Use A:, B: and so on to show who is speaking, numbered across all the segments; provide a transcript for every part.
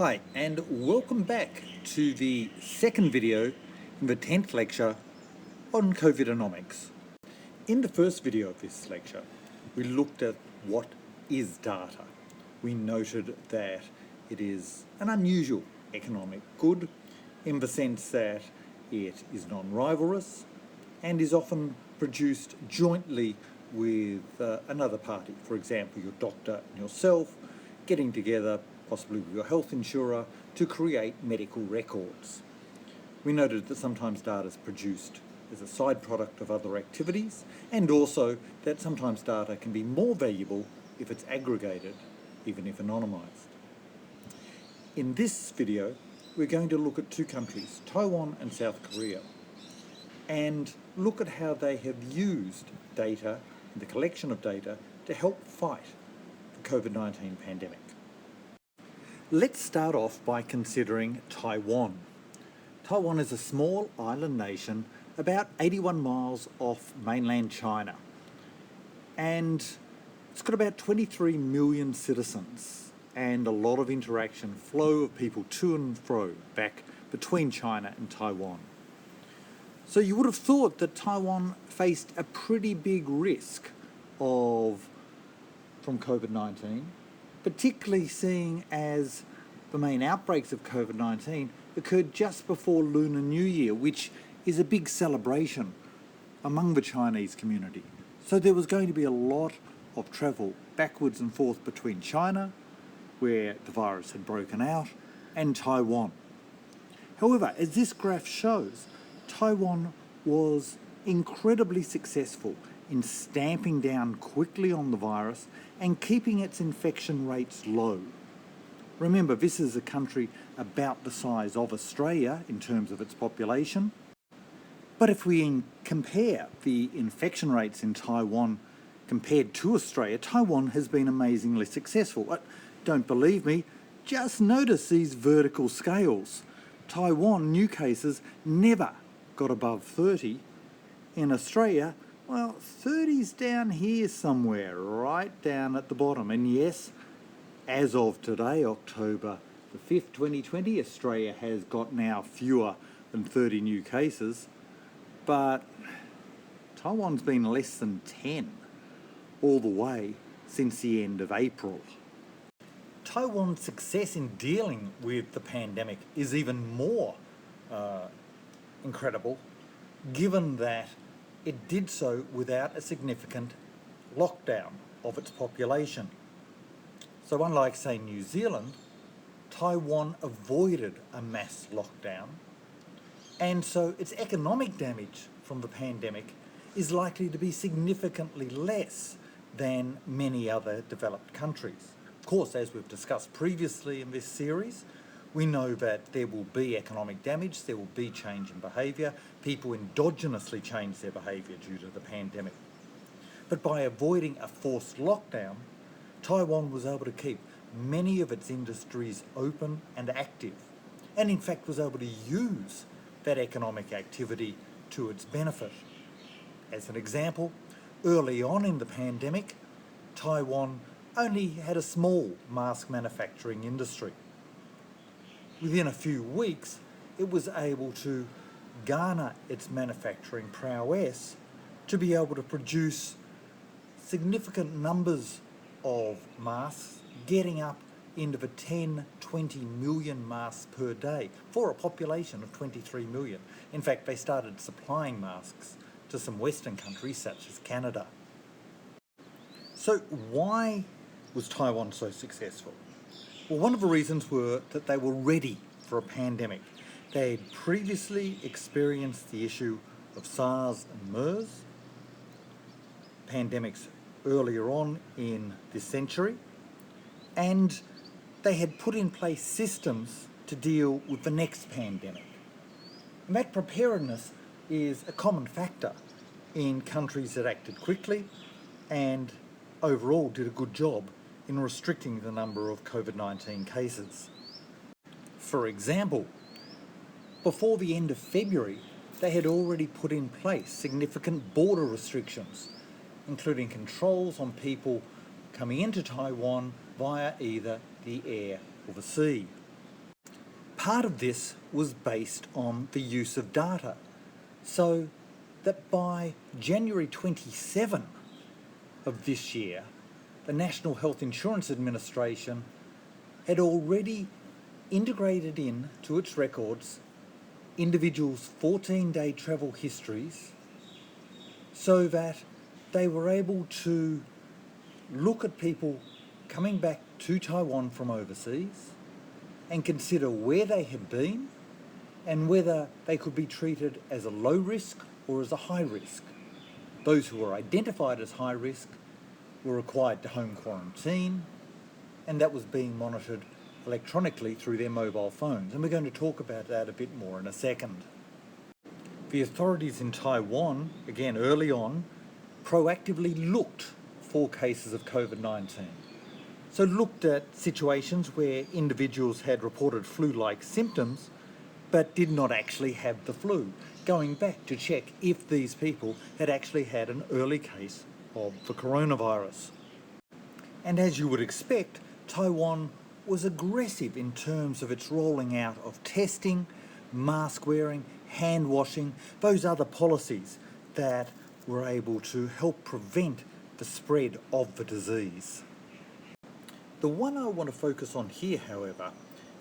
A: Hi, and welcome back to the second video in the 10th lecture on Covidenomics. In the first video of this lecture, we looked at what is data. We noted that it is an unusual economic good in the sense that it is non-rivalrous and is often produced jointly with another party. For example, your doctor and yourself getting together, possibly with your health insurer, to create medical records. We noted that sometimes data is produced as a side product of other activities, and also that sometimes data can be more valuable if it's aggregated, even if anonymized. In this video, we're going to look at two countries, Taiwan and South Korea, and look at how they have used data, the collection of data, to help fight the COVID-19 pandemic. Let's start off by considering Taiwan. Taiwan is a small island nation about 81 miles off mainland China, and it's got about 23 million citizens and a lot of interaction, flow of people to and fro back between China and Taiwan. So you would have thought that Taiwan faced a pretty big risk from COVID-19, particularly seeing as the main outbreaks of COVID-19 occurred just before Lunar New Year, which is a big celebration among the Chinese community. So there was going to be a lot of travel backwards and forth between China, where the virus had broken out, and Taiwan. However, as this graph shows, Taiwan was incredibly successful in stamping down quickly on the virus and keeping its infection rates low. Remember, this is a country about the size of Australia in terms of its population. But if we compare the infection rates in Taiwan compared to Australia, Taiwan has been amazingly successful. But don't believe me? Just notice these vertical scales. Taiwan, new cases never got above 30. In Australia, well, 30's down here somewhere, right down at the bottom. And yes, as of today, October the 5th, 2020, Australia has got now fewer than 30 new cases, but Taiwan's been less than 10 all the way since the end of April. Taiwan's success in dealing with the pandemic is even more incredible, given that it did so without a significant lockdown of its population. So unlike, say, New Zealand, Taiwan avoided a mass lockdown, and so its economic damage from the pandemic is likely to be significantly less than many other developed countries. Of course, as we've discussed previously in this series, we know that there will be economic damage, there will be change in behaviour, people endogenously change their behaviour due to the pandemic. But by avoiding a forced lockdown, Taiwan was able to keep many of its industries open and active, and in fact was able to use that economic activity to its benefit. As an example, early on in the pandemic, Taiwan only had a small mask manufacturing industry. Within a few weeks, it was able to garner its manufacturing prowess to be able to produce significant numbers of masks, getting up into the 10-20 million masks per day for a population of 23 million. In fact, they started supplying masks to some Western countries such as Canada. So why was Taiwan so successful? Well, one of the reasons were that they were ready for a pandemic. They had previously experienced the issue of SARS and MERS, pandemics earlier on in this century, and they had put in place systems to deal with the next pandemic. And that preparedness is a common factor in countries that acted quickly and overall did a good job in restricting the number of COVID-19 cases. For example, before the end of February, they had already put in place significant border restrictions, including controls on people coming into Taiwan via either the air or the sea. part of this was based on the use of data, so that by January 27 of this year, the National Health Insurance Administration had already integrated into its records individuals' 14-day travel histories so that they were able to look at people coming back to Taiwan from overseas and consider where they had been and whether they could be treated as a low risk or as a high risk. Those who were identified as high risk were required to home quarantine, and that was being monitored electronically through their mobile phones. And we're going to talk about that a bit more in a second. The authorities in Taiwan, again early on, proactively looked for cases of COVID-19. So looked at situations where individuals had reported flu-like symptoms but did not actually have the flu, going back to check if these people had actually had an early case of the coronavirus. And as you would expect, Taiwan was aggressive in terms of its rolling out of testing, mask wearing, hand washing, those other policies that were able to help prevent the spread of the disease. The one I want to focus on here, however,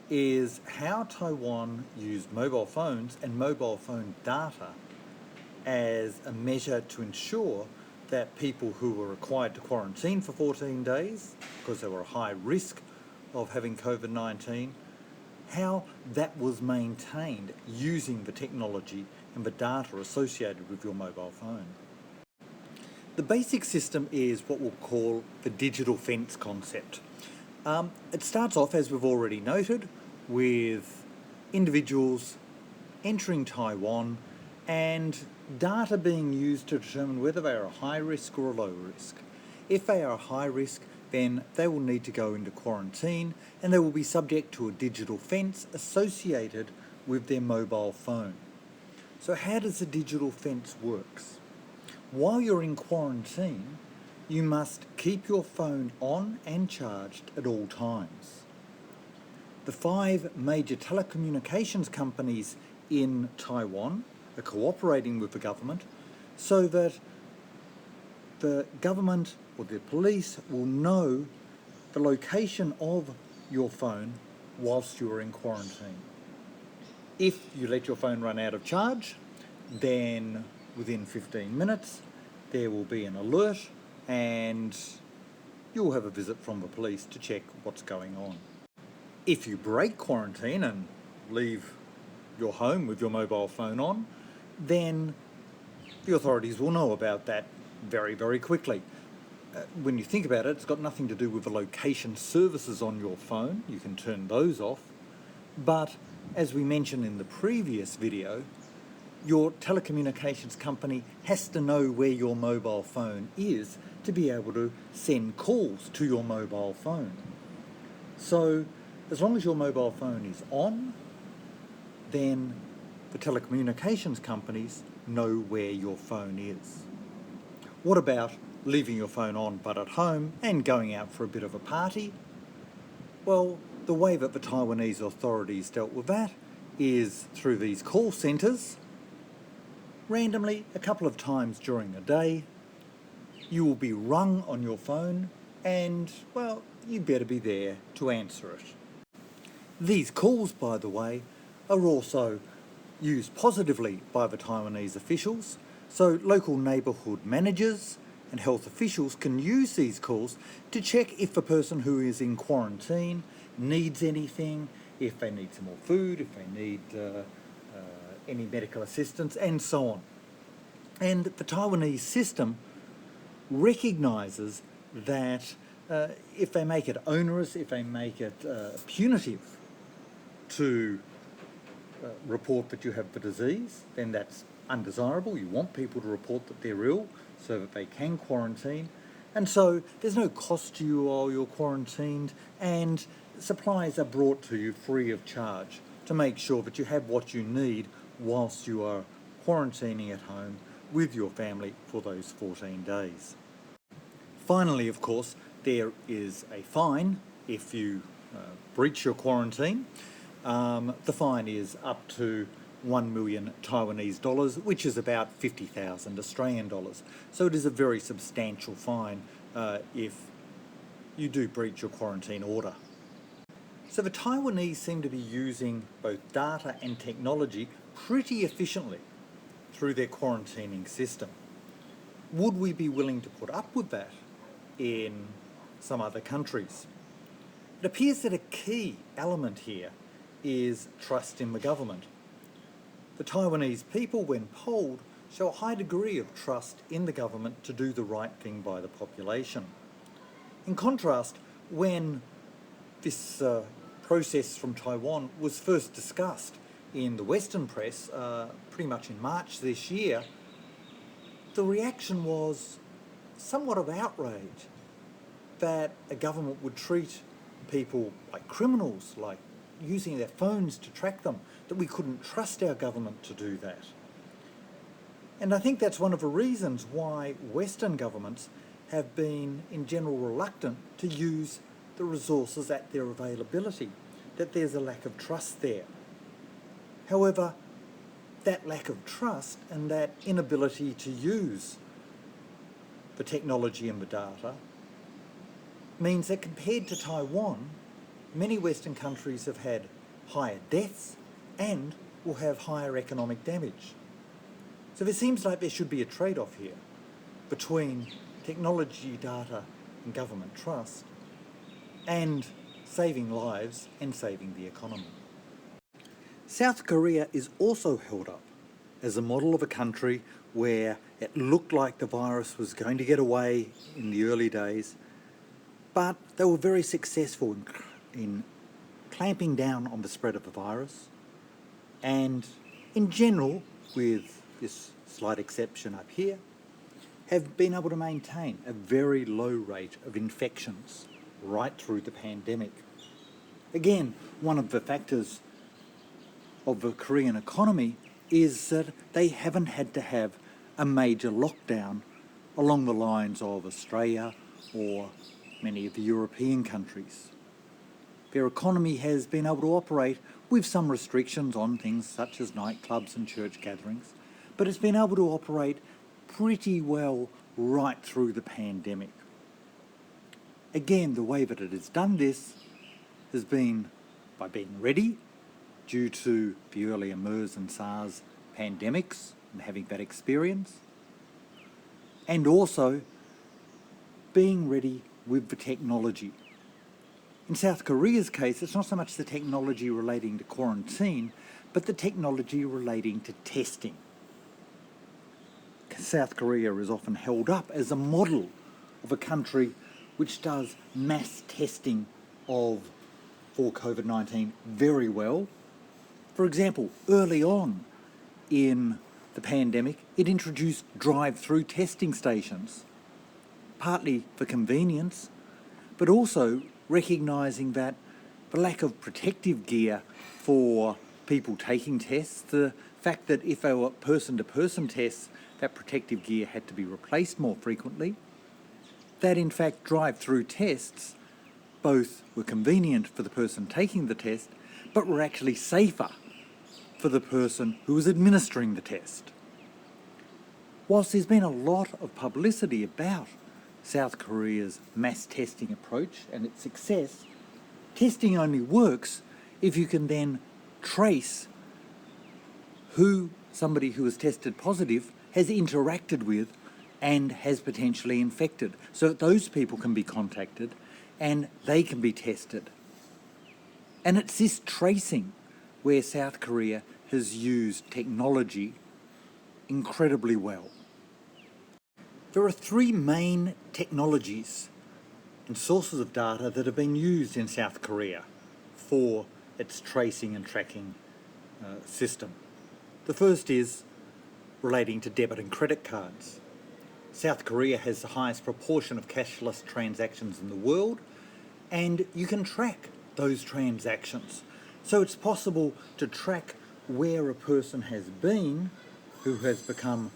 A: is how Taiwan used mobile phones and mobile phone data as a measure to ensure that people who were required to quarantine for 14 days because they were a high risk of having COVID-19, how that was maintained using the technology and the data associated with your mobile phone. The basic system is what we'll call the digital fence concept. It starts off, as we've already noted, with individuals entering Taiwan and data being used to determine whether they are a high risk or a low risk. If they are a high risk, then they will need to go into quarantine and they will be subject to a digital fence associated with their mobile phone. So how does the digital fence work? While you're in quarantine, you must keep your phone on and charged at all times. The 5 major telecommunications companies in Taiwan are cooperating with the government so that the government or the police will know the location of your phone whilst you are in quarantine. If you let your phone run out of charge, then within 15 minutes there will be an alert and you'll have a visit from the police to check what's going on. If you break quarantine and leave your home with your mobile phone on, then the authorities will know about that very, very quickly. When you think about it, it's got nothing to do with the location services on your phone. You can turn those off. But as we mentioned in the previous video, your telecommunications company has to know where your mobile phone is to be able to send calls to your mobile phone. So as long as your mobile phone is on, then the telecommunications companies know where your phone is. What about leaving your phone on but at home and going out for a bit of a party? Well, the way that the Taiwanese authorities dealt with that is through these call centres. Randomly, a couple of times during a day, you will be rung on your phone and, well, you better be there to answer it. These calls, by the way, are also used positively by the Taiwanese officials, so local neighbourhood managers and health officials can use these calls to check if the person who is in quarantine needs anything, if they need some more food, if they need any medical assistance, and so on. And the Taiwanese system recognises that if they make it onerous, if they make it punitive to report that you have the disease, then that's undesirable. You want people to report that they're ill so that they can quarantine. And so there's no cost to you while you're quarantined, and supplies are brought to you free of charge to make sure that you have what you need whilst you are quarantining at home with your family for those 14 days. Finally, of course, there is a fine if you breach your quarantine. the fine is up to 1 million Taiwanese dollars, which is about 50,000 Australian dollars. So it is a very substantial fine if you do breach your quarantine order. So the Taiwanese seem to be using both data and technology pretty efficiently through their quarantining system. Would we be willing to put up with that in some other countries? It appears that a key element here is trust in the government. The Taiwanese people, when polled, show a high degree of trust in the government to do the right thing by the population. In contrast, when this process from Taiwan was first discussed in the Western press, pretty much in March this year, the reaction was somewhat of outrage that a government would treat people like criminals, like using their phones to track them, that we couldn't trust our government to do that. And I think that's one of the reasons why Western governments have been in general reluctant to use the resources at their availability, that there's a lack of trust there. However, that lack of trust and that inability to use the technology and the data means that compared to Taiwan, many Western countries have had higher deaths and will have higher economic damage. So there seems like there should be a trade-off here between technology, data and government trust and saving lives and saving the economy. South Korea is also held up as a model of a country where it looked like the virus was going to get away in the early days, but they were very successful in clamping down on the spread of the virus, and in general, with this slight exception up here, have been able to maintain a very low rate of infections right through the pandemic. Again, one of the factors of the Korean economy is that they haven't had to have a major lockdown along the lines of Australia or many of the European countries. Their economy has been able to operate with some restrictions on things such as nightclubs and church gatherings, but it's been able to operate pretty well right through the pandemic. Again, the way that it has done this has been by being ready due to the earlier MERS and SARS pandemics and having that experience, and also being ready with the technology. In South Korea's case, it's not so much the technology relating to quarantine, but the technology relating to testing. South Korea is often held up as a model of a country which does mass testing for COVID-19 very well. For example, early on in the pandemic, it introduced drive-through testing stations, partly for convenience, but also recognising that the lack of protective gear for people taking tests, the fact that if they were person-to-person tests, that protective gear had to be replaced more frequently, that in fact drive-through tests both were convenient for the person taking the test, but were actually safer for the person who was administering the test. Whilst there's been a lot of publicity about South Korea's mass testing approach and its success, testing only works if you can then trace who somebody who has tested positive has interacted with and has potentially infected, so that those people can be contacted and they can be tested. And it's this tracing where South Korea has used technology incredibly well. There are three main technologies and sources of data that have been used in South Korea for its tracing and tracking system. The first is relating to debit and credit cards. South Korea has the highest proportion of cashless transactions in the world, and you can track those transactions. So it's possible to track where a person has been who has become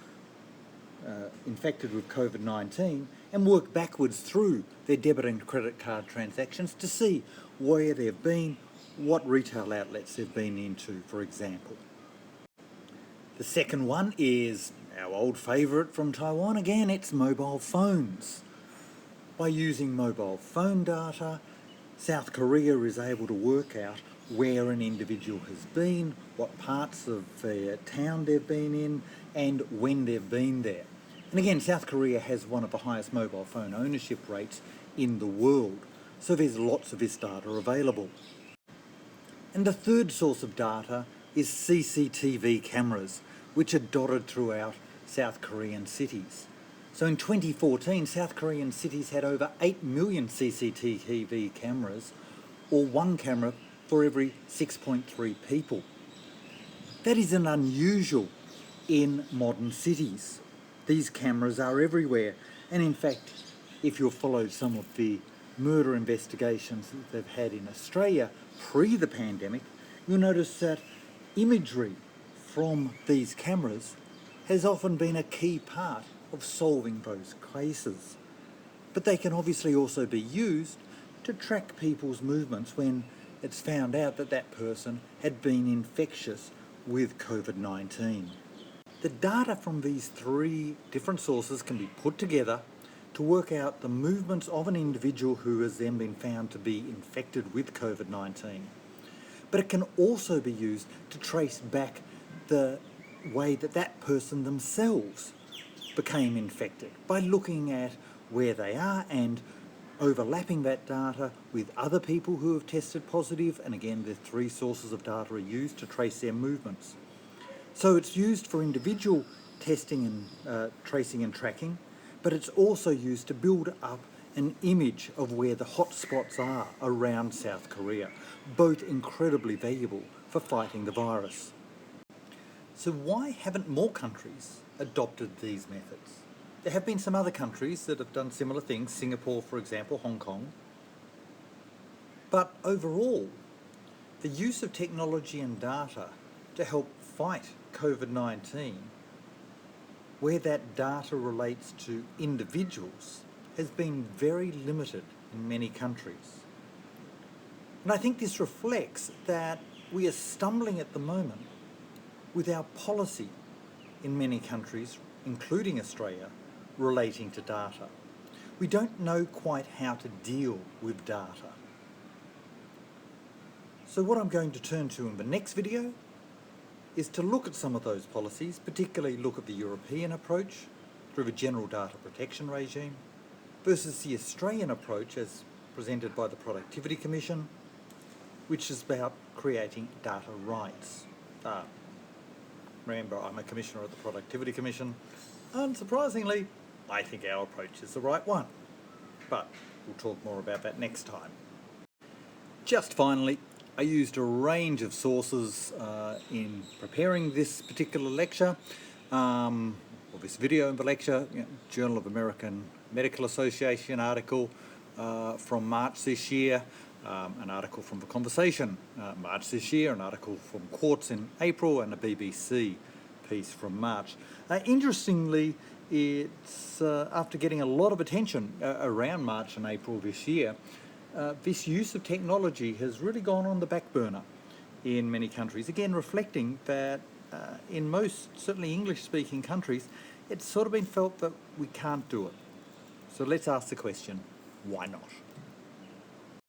A: infected with COVID-19 and work backwards through their debit and credit card transactions to see where they've been, what retail outlets they've been into, for example. The second one is our old favourite from Taiwan again, it's mobile phones. By using mobile phone data, South Korea is able to work out where an individual has been, what parts of their town they've been in, and when they've been there. And again, South Korea has one of the highest mobile phone ownership rates in the world, so there's lots of this data available. And the third source of data is CCTV cameras, which are dotted throughout South Korean cities. So in 2014, South Korean cities had over 8 million CCTV cameras, or one camera for every 6.3 people. That isn't unusual in modern cities. These cameras are everywhere, and in fact, if you've followed some of the murder investigations that they've had in Australia pre the pandemic, you'll notice that imagery from these cameras has often been a key part of solving those cases. But they can obviously also be used to track people's movements when it's found out that that person had been infectious with COVID-19. The data from these three different sources can be put together to work out the movements of an individual who has then been found to be infected with COVID-19. But it can also be used to trace back the way that that person themselves became infected by looking at where they are and overlapping that data with other people who have tested positive. And again, the three sources of data are used to trace their movements. So it's used for individual testing and tracing and tracking, but it's also used to build up an image of where the hotspots are around South Korea, both incredibly valuable for fighting the virus. So why haven't more countries adopted these methods? There have been some other countries that have done similar things, Singapore, for example, Hong Kong. But overall, the use of technology and data to help fight COVID-19, where that data relates to individuals, has been very limited in many countries. And I think this reflects that we are stumbling at the moment with our policy in many countries, including Australia, relating to data. We don't know quite how to deal with data. So what I'm going to turn to in the next video is to look at some of those policies, particularly look at the European approach through the general data protection regime versus the Australian approach as presented by the Productivity Commission, which is about creating data rights. Remember, I'm a commissioner at the Productivity Commission. Unsurprisingly, I think our approach is the right one. But we'll talk more about that next time. Just finally, I used a range of sources in preparing this particular lecture, or this video in the lecture, Journal of American Medical Association article from March this year, an article from The Conversation March this year, an article from Quartz in April, and a BBC piece from March. Interestingly, it's after getting a lot of attention around March and April this year, this use of technology has really gone on the back burner in many countries, again reflecting that in most, certainly English-speaking countries, it's sort of been felt that we can't do it. So let's ask the question, why not?